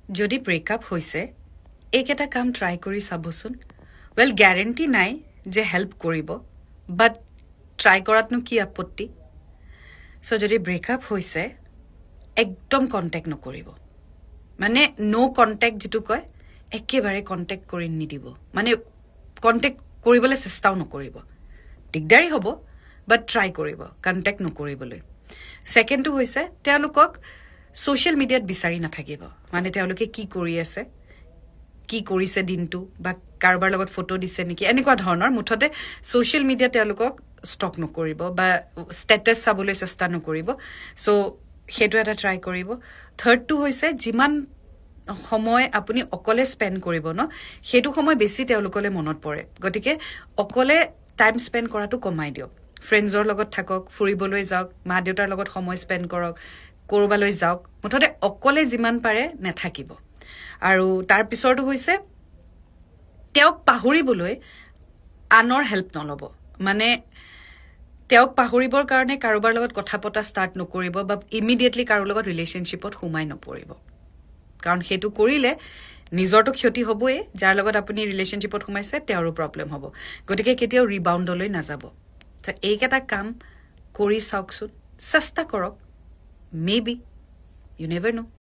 যদি ব্ৰেকআপ হৈছে এইকেইটা কাম ট্ৰাই কৰি চাবচোন ৱেল গ্যাৰেণ্টি নাই যে হেল্প কৰিব বাট ট্ৰাই কৰাতনো কি আপত্তি সো যদি ব্ৰেকআপ হৈছে একদম কন্টেক্ট নকৰিব মানে নো কন্টেক্ট যেটো কয় একেবাৰে কন্টেক্ট কৰি নিদিব মানে কন্টেক্ট কৰিবলৈ চেষ্টাও নকৰিব দিগদাৰি হ'ব বাট ট্ৰাই কৰিব কন্টেক্ট নকৰিবলৈ সেকেন্ডটো হৈছে তেওঁলোকক সোশ্যাল মিডিয়াত বিচাৰি নাথাকিব মানে তেওঁলোকে কি কৰি আছে কি কৰিছে দিনটো বা কাৰোবাৰ লগত ফটো দিছে নেকি এনেকুৱা ধৰণৰ মুঠতে সোশ্যাল মিডিয়া তেওঁলোকক ষ্টক নকৰিব বা ষ্টেটাস চাবলৈ চেষ্টা নকৰিব সো হেতু এটা ট্ৰাই কৰিব থাৰ্ডটো হৈছে যিমান সময় আপুনি অকলে স্পেন্ড কৰিব ন হেতু সময় বেছি তেওঁলোকলে মনত পৰে গতিকে অকলে টাইম স্পেন্ড কৰাটো কমাই দিয়ক ফ্ৰেণ্ডছৰ লগত থাকক ফুৰিবলৈ যাওক মা দেউতাৰ লগত সময় স্পেন্ড কৰক কৰবালৈ যাওক মুঠতে অকলে যিমান পাৰে নেথাকিব আৰু তাৰ পিছৰটো হৈছে তেওঁক পাহৰিবলৈ আনৰ হেল্প নলব মানে তেওঁক পাহৰিবৰ কাৰণে কাৰোবাৰ লগত কথা পতা ষ্টাৰ্ট নকৰিব বা ইমিডিয়েটলি কাৰো লগত ৰিলেশনশ্বিপত সোমাই নপৰিব কাৰণ হেতু কৰিলে নিজৰটো ক্ষতি হ'বই যাৰ লগত আপুনি ৰিলেশনশ্বিপত সোমাইছে তেওঁৰো প্ৰবলেম হ'ব গতিকে কেতিয়াও ৰিবাউণ্ডলৈ নাযাব তো এইকেইটা কাম কৰি চাওকচোন চেষ্টা কৰক মেবি ইউ নেভাৰ নো